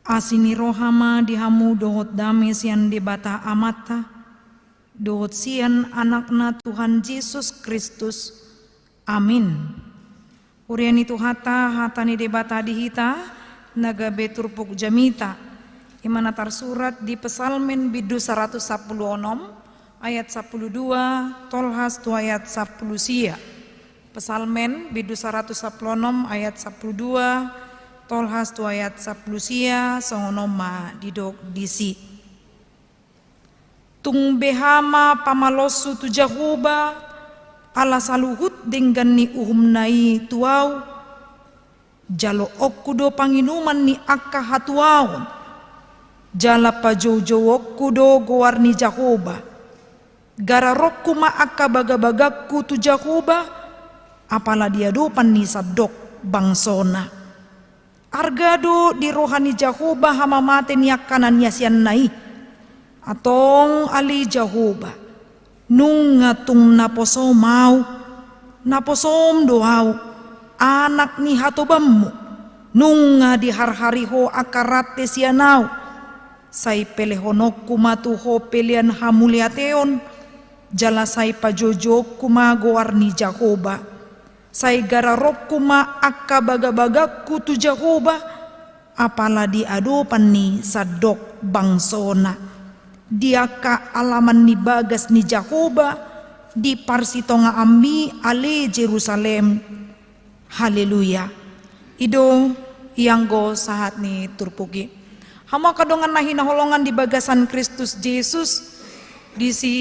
Asini rohama dihamu dohot dame sian debata amata, dohot sian anakna Tuhan Yesus Kristus. Amin. Urian itu hatani debata dihita, naga beturpuk jamita. Imana tersurat di Pesalmen bidu 116 ayat 12 tolhas tu ayat 10 sia. Pesalmen bidu 116 ayat 12 tolhas tu ayat 10 sia songonoma didok disi. Tung behama pamalosu tu Jahuba ala saluhut dengan ni uhumnai tuau jalo okudo panginuman ni akka hatuaon jala pajojo okudo gowarni Jahuba gara rokku ma akka bagabagakku tu Jahuba apala dia dopan ni sadok bangsona. Argado di rohani Jahuba hama mate niakanan yasian nai atong ali Jahuba nungatung naposo mau naposom doau anak ni hatobammu nunga di har-hariho akarate sianau sai pelehonokku matuho pelian hamuliateon jala sai pajojokku magoarni Jahuba sai gararokku ma akka bagabagakku tu Jahuba apala di adopan ni sadok bangsona dia ka alaman ni bagas ni Jahuba di parsitonga ambi ale Jerusalem. Haleluya. Ido yang go sahat ni turpugi hama kadongan nahina holongan di bagasan Kristus Yesus di si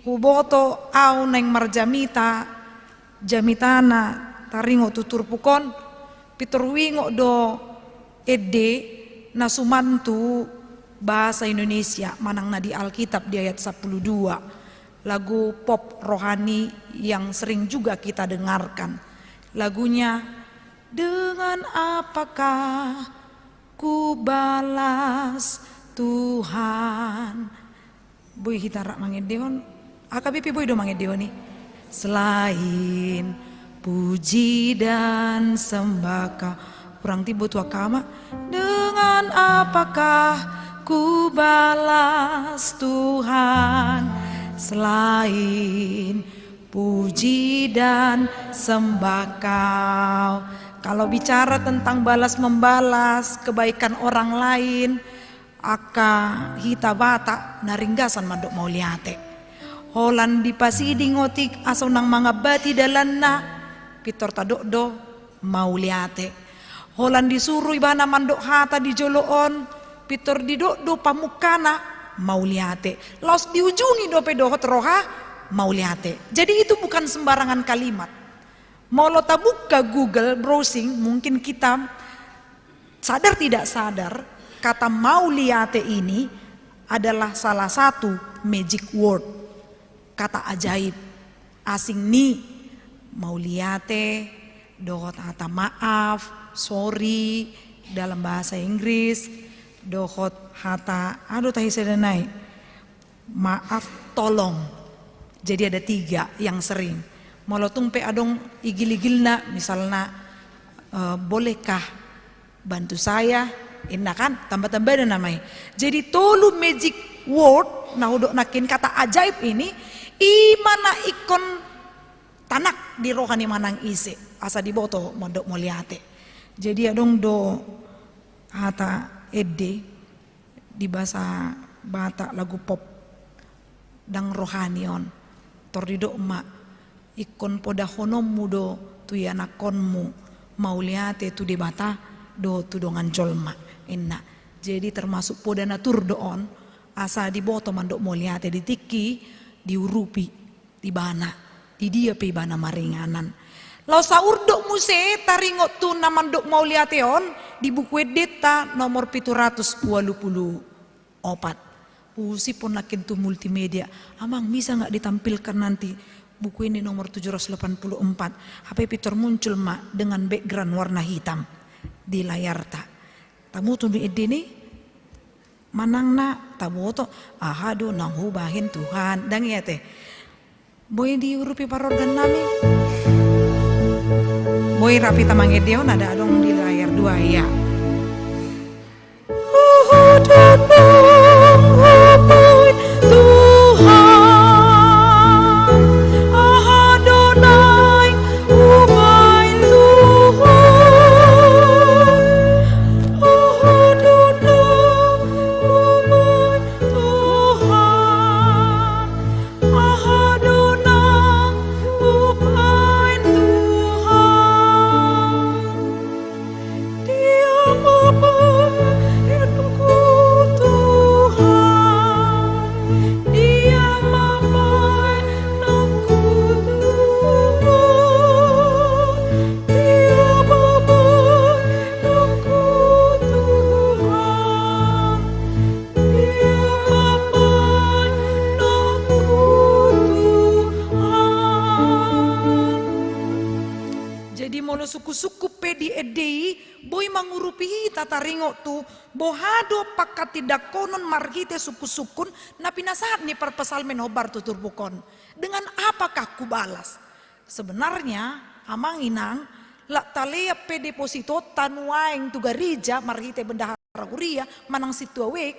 huboto au neng marjamita jamitana taringo tutur pukon piturwingo do ede nasumantu bahasa Indonesia manang na di Alkitab di ayat 12 lagu pop rohani yang sering juga kita dengarkan. Lagunya dengan apakah ku balas Tuhan boy hitara mangedeon akabipi boy do mangedeon nih selain puji dan sembaka kurang tibu tua kama dengan apakah ku balas Tuhan selain puji dan sembakau. Kalau bicara tentang balas membalas kebaikan orang lain aka hita bata naringgasan mandok mau liate holan di pasidi ngotik aso nang mga bati dalanna pitor tadokdo mau liate holan disuruh ibana mandok hata di joloon pitor didokdo pamukana mau liate los diujungi dope dohot roha mau liate. Jadi itu bukan sembarangan kalimat. Mau lo buka Google browsing mungkin kita sadar tidak sadar kata mau liate ini adalah salah satu magic word. Kata ajaib asing nih mau liate dohot hata maaf sorry dalam bahasa Inggris dohot hata aduh tahi sedenai maaf tolong. Jadi ada 3 yang sering molotung pe adong igil-igilna misalnya bolehkah bantu saya inna kan tambah-tambah ada namanya. Jadi tolu magic word nah udok nakin kata ajaib ini imana ikon tanak di rohani manang ise asa diboto mondok moliate. Jadi adong do hata ede di bahasa Batak lagu pop dang rohanion tordido ma ikon poda honom mudo tu yanakonmu mau liate tu di bata do tu dongan jolma inna. Jadi termasuk poda natur doon asa diboto mandok mau liate ditiki diurupi di bana di dia pe bana maringanan lau saurdok muse taringot tu namandok mau liateon di buku edeta nomor 724 pusi pun nakin tu multimedia amang bisa nggak ditampilkan nanti buku ini nomor 784 HP Peter muncul mak dengan background warna hitam di layar tak tamu tu di nih manang na taboto ahado nang hubahin Tuhan dang ya teh boy diurupi parorgan nami boy rapi tamang edeon ada adong di layar 2 ya suku-suku pedi edei boy mangurupi tata ringo tu bohado pakat tidak konon margite suku-sukun na pinasahat ni perpesal menobar tutur bukon. Dengan apakah ku balas? Sebenarnya amang inang lak talea pe deposito tanuaeng tu garija margite bendahara kuria manang situawek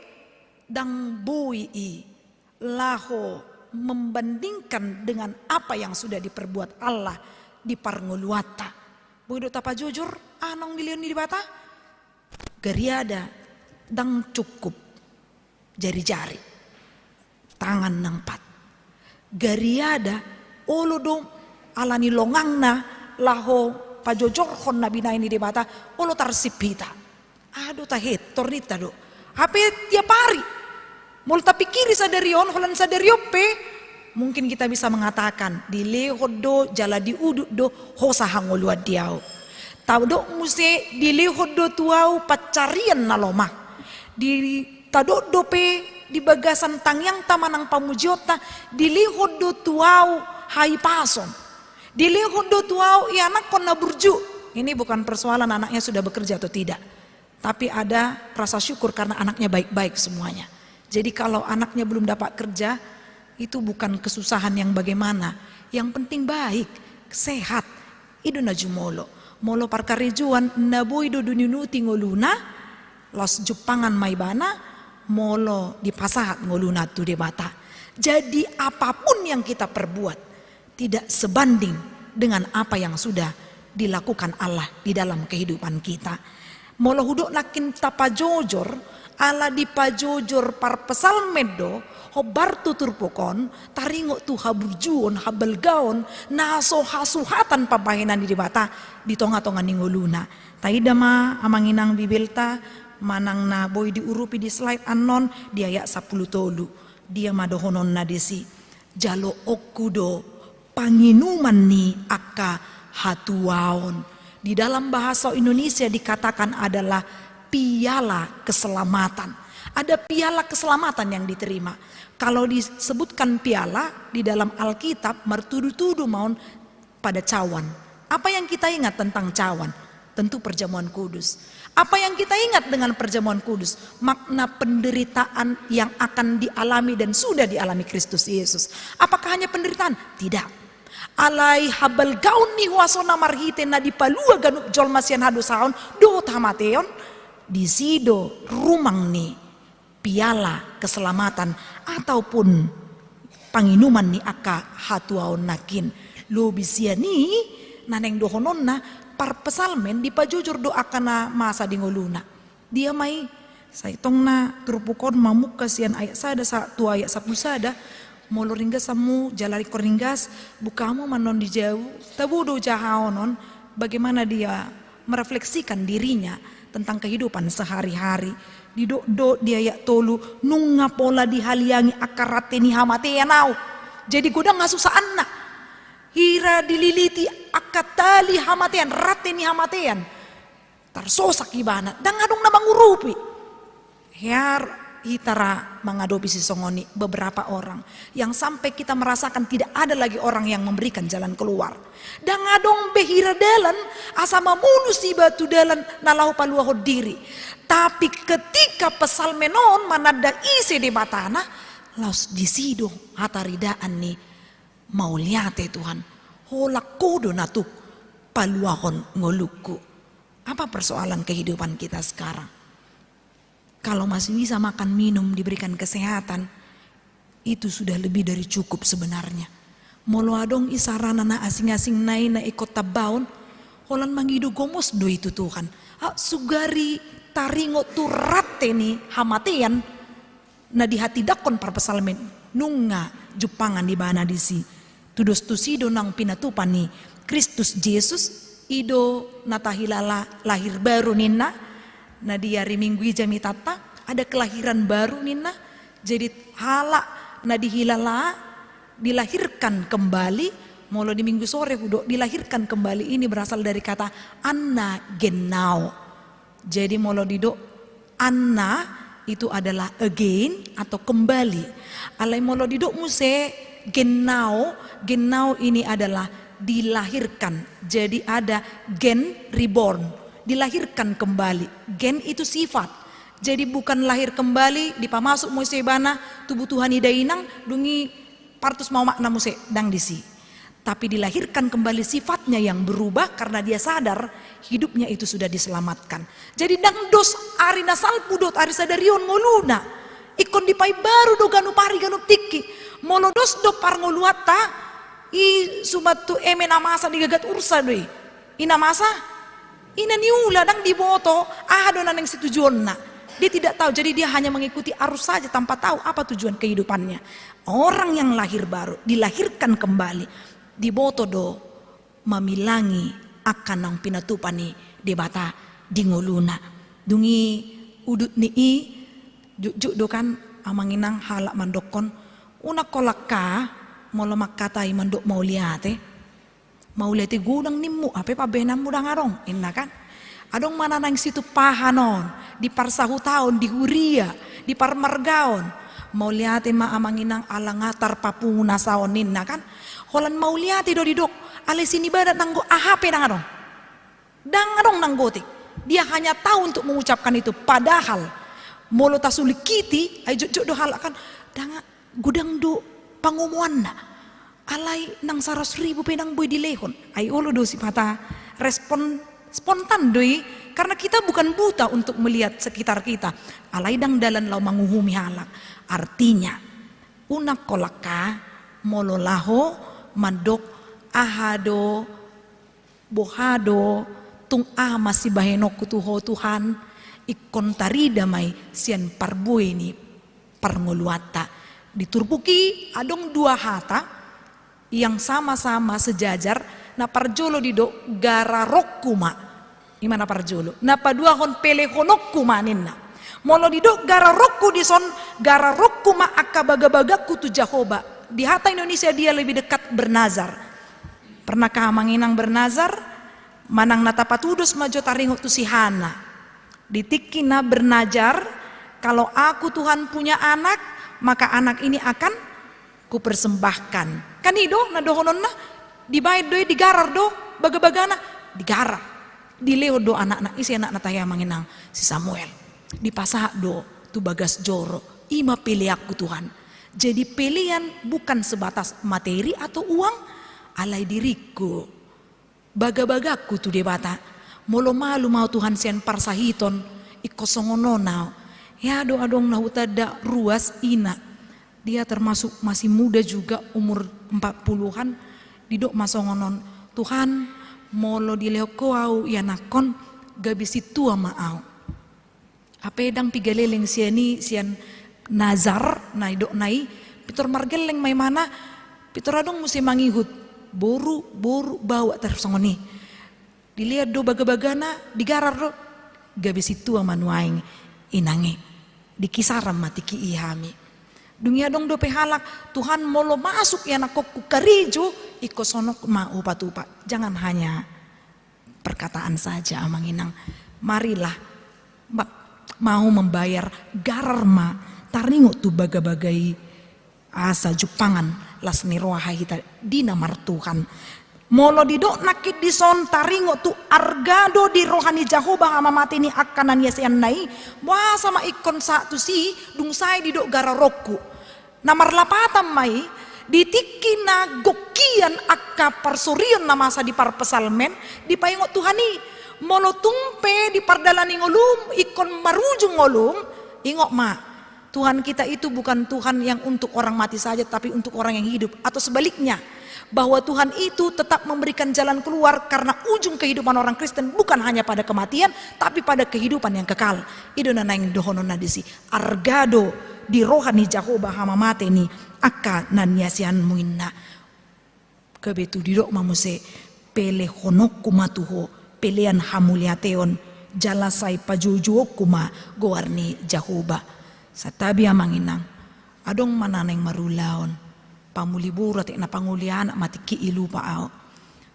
dang bui laho membandingkan dengan apa yang sudah diperbuat Allah di parngoluata. Bodo tapa jujur anong milion di bata gariada dang cukup jari-jari tangan nang pat gariada olo dong alani longangna laho pajojor hon nabi na ini di bata olo tarsipita aduh tahet tornita do hape tiap hari multa pikiri sadarion holan sadariope. Mungkin kita bisa mengatakan di lehodo jala di uduk do hosa hangoluat diau. Tau do muse di lehodo tuau pacarian naloma. Di tado dope di bagasan tangyang tamanang pamujiota di lehodo tuau hai pason. Di lehodo tuau anak kona burju. Ini bukan persoalan anaknya sudah bekerja atau tidak. Tapi ada rasa syukur karena anaknya baik-baik semuanya. Jadi kalau anaknya belum dapat kerja, itu bukan kesusahan yang bagaimana. Yang penting baik, sehat. Itu najumolo. Molo parkarejuan naboy do duninuti ngoluna, los Jepangan maibana, molo di pasahat ngoluna tu de bata. Jadi apapun yang kita perbuat tidak sebanding dengan apa yang sudah dilakukan Allah di dalam kehidupan kita. Molo huduk nakin tapajojor ala di pajojor parpesal medo hobar tutur pokon taringo tu haburjuon habelgaon naso hasuhatan pabahenan di bata di tonga-tonga ningoluna taida ma amanginang bibelta manang na boy diurupi di slide anon dia ya 10 tolu dia madohonon na desi jalo okudo panginuman ni akka hatuaon. Di dalam bahasa Indonesia dikatakan adalah piala keselamatan. Ada piala keselamatan yang diterima. Kalau disebutkan piala di dalam Alkitab mertudu-tudu maun pada cawan. Apa yang kita ingat tentang cawan? Tentu perjamuan kudus. Apa yang kita ingat dengan perjamuan kudus? Makna penderitaan yang akan dialami dan sudah dialami Kristus Yesus. Apakah hanya penderitaan? Tidak. Alai habal gaun ni wasona marhite na dipalua ganup jol masian hadu saon do tamateon di sido rumang ni piala keselamatan ataupun panginuman ni aka hatuaon nakin lo bisiani naneng dohonon na parpesalmen di pajujur do akana masa dingoluna dia mai saitong na turupukon mamuk kasian ayat sada satu ayat 10 sada molo ringgas samu jalari koringgas bukamu manon di jauh tabudo jahaonon bagaimana dia merefleksikan dirinya tentang kehidupan sehari-hari di do dia ya tolu nunga pola dihaliangi akarate ni hamatean au jadi godang ngasusaan na hira dililiti akatali hamatean rate ni hamatean tarsosak ibana dan ngadong na mangurupi hiar hitara mengadopi si songoni beberapa orang yang sampai kita merasakan tidak ada lagi orang yang memberikan jalan keluar dan ngadong behira dalan asama mulu si batu dalan nalahu paluahod diri tapi ketika pesal menon manada isi di batana laus disido hataridaan nih mau lihat Tuhan holak kodo natuk paluahon ngoluku. Apa persoalan kehidupan kita sekarang? Kalau masih bisa makan minum diberikan kesehatan itu sudah lebih dari cukup sebenarnya. Molo adong isarana na asing-asing nai na ikot tabaon holan mangido gomos do itu Tuhan. Sugari taringo turate ni hamatean na di hati dakon parpesalmen nunga Jepangan di bana disi tudos tusido nang pinatupan ni Kristus Yesus ido natahilala lahir baru nina nah di hari minggu jami tata ada kelahiran baru nina jadi hala nah dihilala dilahirkan kembali molo di minggu sore hudo dilahirkan kembali ini berasal dari kata anna genau jadi molo dido anna itu adalah again atau kembali alai molo dido muse genau ini adalah dilahirkan. Jadi ada gen reborn, dilahirkan kembali. Gen itu sifat. Jadi bukan lahir kembali dipamasuk musibana tubuh Tuhan idainang dungi partus mau makna muse dang disi. Tapi dilahirkan kembali sifatnya yang berubah karena dia sadar hidupnya itu sudah diselamatkan. Jadi dang dos arina salpudot ari sadarion ngoluna. Ikon dipai baru do ganu pari ganu tiki. Molodos do par ngoluata i sumatu emena masa digagat ursa doi. Ina masa ina niula dang diboto do naneng situjuonna. Dia tidak tahu, jadi dia hanya mengikuti arus saja tanpa tahu apa tujuan kehidupannya. Orang yang lahir baru dilahirkan kembali diboto do mamilangi akan nang pinatupani debata dingoluna dungi udut nii juk do kan amanginang halak mandokon una kolaka molo makatai mandok mau liate gudang nimmu apa pabenam mudang arong inna kan adong mana nang situ pahanon di parsahu tahun di huria di parmargaon mau liate ma amanginang alangatar papuna saonin na kan holan mau liate do didok ale sini badat nanggo ahape dangarong nanggotik dia hanya tahu untuk mengucapkan itu padahal molo tasulikiti ay jok do halakan danga gudang do pangumuan na alai nang 100.000 penang boy dilehon ay ulo do sipata respon spontan doi karena kita bukan buta untuk melihat sekitar kita alai dang dalan lau manguhumi halak artinya unak kolaka molo laho mandok ahado bohado tung masih bahenok tuho Tuhan ikon tari damai sian parboy ni parngoluata diturpuki adong dua hata yang sama-sama sejajar na parjolo dido gara rokkuma imana parjolo na padua hon pele honokku maninna molo dido gara rokku dison gara rokkuma akka baga-baga kutu Jahoba di hata Indonesia dia lebih dekat bernazar. Pernahkah manginang bernazar manang natapatudus majo taringo tu sihana ditikina bernajar kalau aku Tuhan punya anak maka anak ini akan kupersembahkan kan ido na dohonon na dibayad do digarar do baga-bagana digarar dileo do anak-anak isi anak nataya manginang si Samuel dipasah do tu bagas joro ima pilih aku Tuhan jadi pilihan bukan sebatas materi atau uang alai diriku baga-bagaku tu debata molo malu mau Tuhan sian parsahiton ikosongononau ya do adong na hutada ruas ina dia termasuk masih muda juga umur 40-an didok masongonon Tuhan molo dileko au ya nakon gabisi tua maau apedang pigaleleng siani sian nazar nai dok nai pitor margeleng mai mana pitor adong musim mangihut boru bawa tersongoni dilihat do baga-bagana digarar do gabisi tua manuaing inange dikisaram mati ki ihami dunia dong do pehalak Tuhan molo masuk ya nakokku karijo ikosonok ma upa-tupa jangan hanya perkataan saja amanginang marilah mau membayar gararma taringo tu baga-bagai asa jupangan las niroha hita dina martuhan molo didok nakit dison taringo tu argado di rohani Jahoba hama mati ni akanan yasian nai wah sama ikon satu si dung sai didok gararokku namar lapatam mai ditikina gokian akka parsorion na masa di parpesalmen di paingot Tuhani molo tumpe di pardalani ngolum ikon marujung ngolum ingok ma Tuhan kita itu bukan Tuhan yang untuk orang mati saja tapi untuk orang yang hidup atau sebaliknya bahwa Tuhan itu tetap memberikan jalan keluar karena ujung kehidupan orang Kristen bukan hanya pada kematian tapi pada kehidupan yang kekal idona naing dohonon nadisi argado di rohani Jahoba hama mate ni akka nan yasian muinna kebetu didok mamuse pele honok kumatuho pelean hamuliateon jalasai pajujuok kuma goarni Jahoba satabi amanginang adong mananeng marulaon pamuliburat na pangulian matiki ilu paao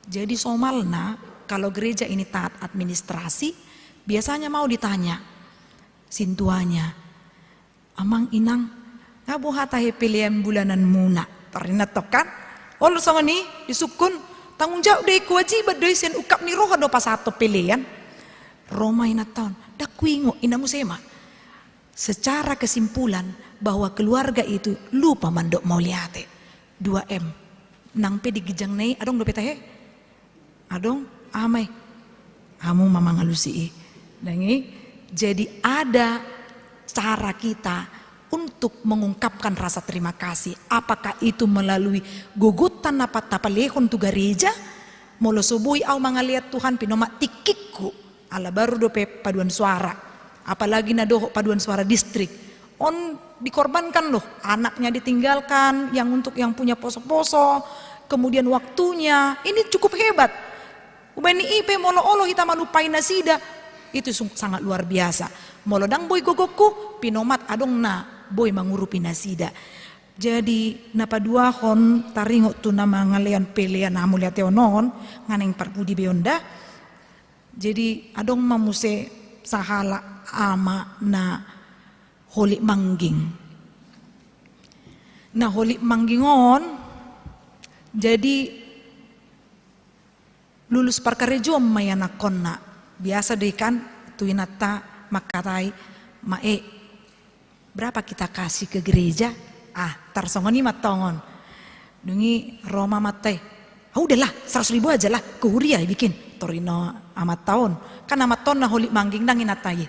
jadi somalna kalau gereja ini taat administrasi biasanya mau ditanya sintuanya amang inang ngabu hatahe pilihan bulanan muna pernah tokan ol songoni disukun tanggung jawab deh kewajiban deh sen ukap ni roh do pasato pilihan Roma ina tahun dak kuingo ina musema. Secara kesimpulan bahwa keluarga itu lupa mandok mau liate 2M nang pe digijang nei adong do petahe adong amai kamu mama ngalusi dangi. Jadi ada cara kita untuk mengungkapkan rasa terima kasih, apakah itu melalui gugutan apa tapalehon tu gereja molo subui au mangaliat Tuhan pinoma tikikku ala baru dope paduan suara, apalagi na doho paduan suara distrik on dikorbankan loh, anaknya ditinggalkan yang untuk yang punya poso-poso, kemudian waktunya ini cukup hebat. Ubani ipe molo olo hita malupai nasida itu sangat luar biasa. Molo dang boy gogokku pinomat adong na boy mangurupi nasida. Jadi napadua hon taringo tu nama ngalean pelean namu lihat non nganeng parpudi beonda. Jadi adong mamuse sahala ama na holi mangging. Nah holi manggingon jadi lulus parkarejom mayanakon na biasa deh kan tuinata makatai mae berapa kita kasih ke gereja tarsongoni matongon dungi Roma matai udahlah 100.000 aja lah ke huria bikin torino amat tahun kan amat tahun nah holik mangging nangin atai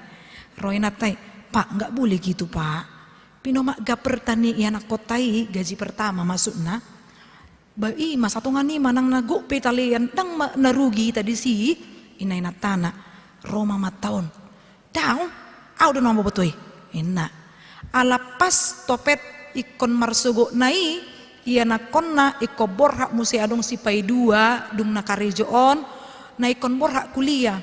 roy natai pak nggak boleh gitu pak pinomak gaper tani anak kotai gaji pertama masuk na bai mas satu ngani manang nago petalian dang narugi tadi sih inay natana Roma mataon daw au do nombo botoy ina alapas topet ikon marsugo nai iya nakonna iko borhak musi adong sipai dua dung nakarejoon na ikon borhak kuliah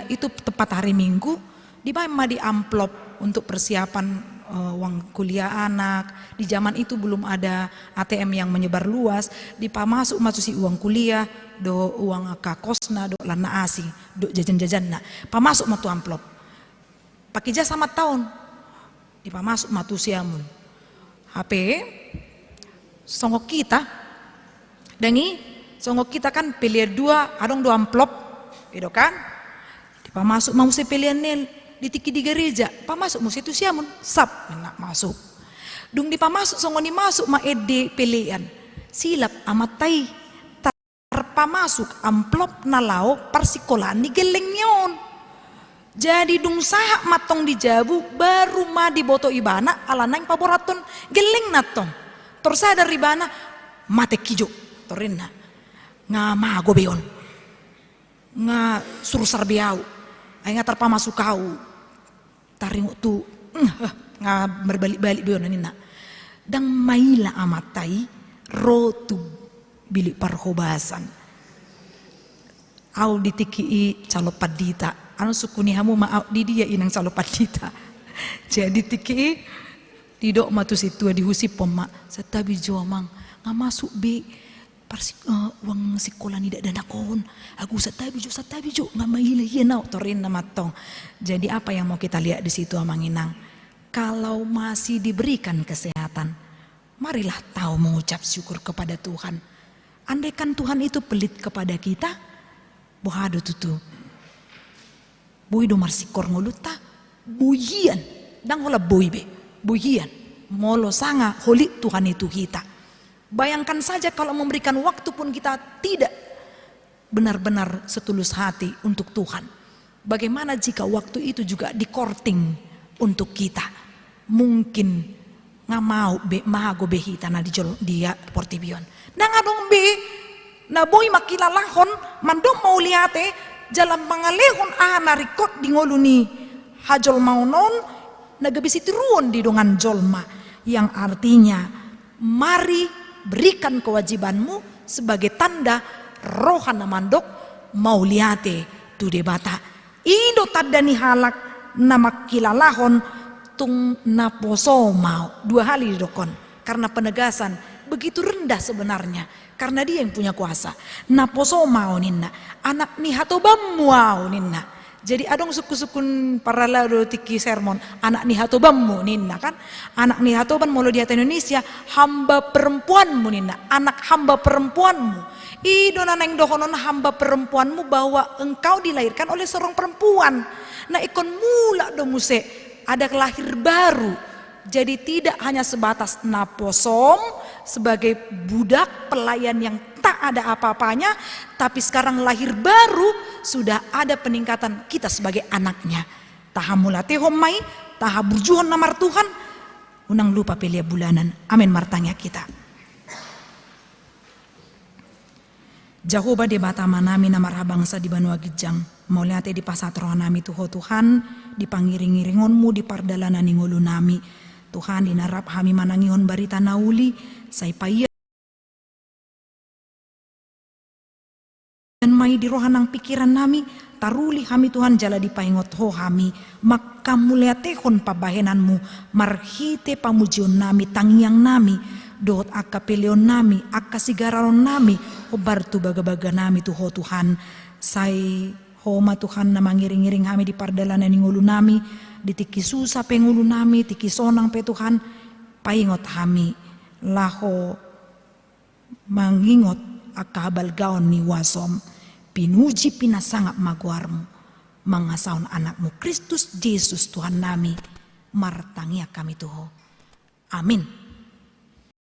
itu tepat hari Minggu di di amplop untuk persiapan uang kuliah anak. Di zaman itu belum ada ATM yang menyebar luas, dipamasuk masuki uang kuliah do uang kakosna do lana asi do jajan-jajan na pamasuk matu amplop pakai jasa sama tahun dipamasuk matu siamun HP songok kita dangi songok kita kan pilihan dua adong do amplop itu kan dipamasuk mau se pilihan nil ditiki di gereja pamasuk musi itu siamun sap enak masuk dung dipamasuk songoni masuk ma ede pilihan silap amatai pamasuk amplop nalau persikolan ni geleng nyon jadi dung sahak matong dijabu baru ma diboto ibana ala nang paboraton geleng natong tersadar ibana mate kijo torina nga gobeon nga surusar biau ay nga terpamasuk kau taring tu nga berbalik-balik beon nina dang maila amatai rotu bilik parhobasan au ditiki calo padita anu sukuni hamu ma di dia inang calo padita jadi tiki didok matu situ dihusi poma setabi jomang nga masuk be uang sekolah ni dak danakon aku setabi jo nga maila hienau torin na matong. Jadi apa yang mau kita lihat di situ amanginang kalau masih diberikan kesehatan marilah tahu mengucap syukur kepada Tuhan. Andaikan Tuhan itu pelit kepada kita bohado tutu bui do marsikor ngoluta buian dang hola buian molo sanga holik Tuhan itu kita. Bayangkan saja kalau memberikan waktu pun kita tidak benar-benar setulus hati untuk Tuhan, bagaimana jika waktu itu juga dikorting untuk kita. Mungkin nggak mau mahago behita na dia portibion nang adong be na boy makilalahon mandong mau liate jalan pangalehon narikot di ngoluni hajol maunon nagabisi tiruon di dongan jolma yang artinya mari berikan kewajibanmu sebagai tanda rohana mandok mau liate tu debata indo tadani halak nama kilalahon tung naposo mau 2 hari dokon karena penegasan begitu rendah sebenarnya karena dia yang punya kuasa naposo mau ninna anak ni hatobam wow ninna Jadi adong suku-sukun para lalu tiki sermon anak ni hatobanmu ninna kan, anak ni hatoban molo di Indonesia hamba perempuanmu ninna, anak hamba perempuanmu. Ido naneng dohonon hamba perempuanmu bahwa engkau dilahirkan oleh seorang perempuan. Nah ikon mula domuse ada lahir baru. Jadi tidak hanya sebatas naposom sebagai budak pelayan yang tak ada apa-apanya, tapi sekarang lahir baru sudah ada peningkatan kita sebagai anaknya. Tahamulate homai, tahaburjuhon namar Tuhan, unang lupa pelia bulanan. Amin martanya kita. Jahoba de bata manami namar habangsa di Banua Gijang. Mauliate di pasatro nami tuho Tuhan, di pangiring-iringonmu di pardalanan ngulu nami. Tuhan dinarap kami manangihon barita nauli, say paya dan mai di rohanang pikiran nami, taruli kami Tuhan jala di paingot ho kami, maka muliatehon pabahenanmu, marhite pamujion nami, tangiang nami, dot akka peleon nami, akka sigararon nami, obartu baga-baga nami tuho Tuhan, say homa Tuhan na mangiring-iring kami di pardalanan ngulu nami, di tiki susah pengulu nami, tiki sonang pe Tuhan, paingot kami, laho mangingot akabal gaon ni wasom, pinuji pinasangap maguarmu, mangasaon anakmu Kristus Yesus Tuhan nami, martangia kami tuho. Amin.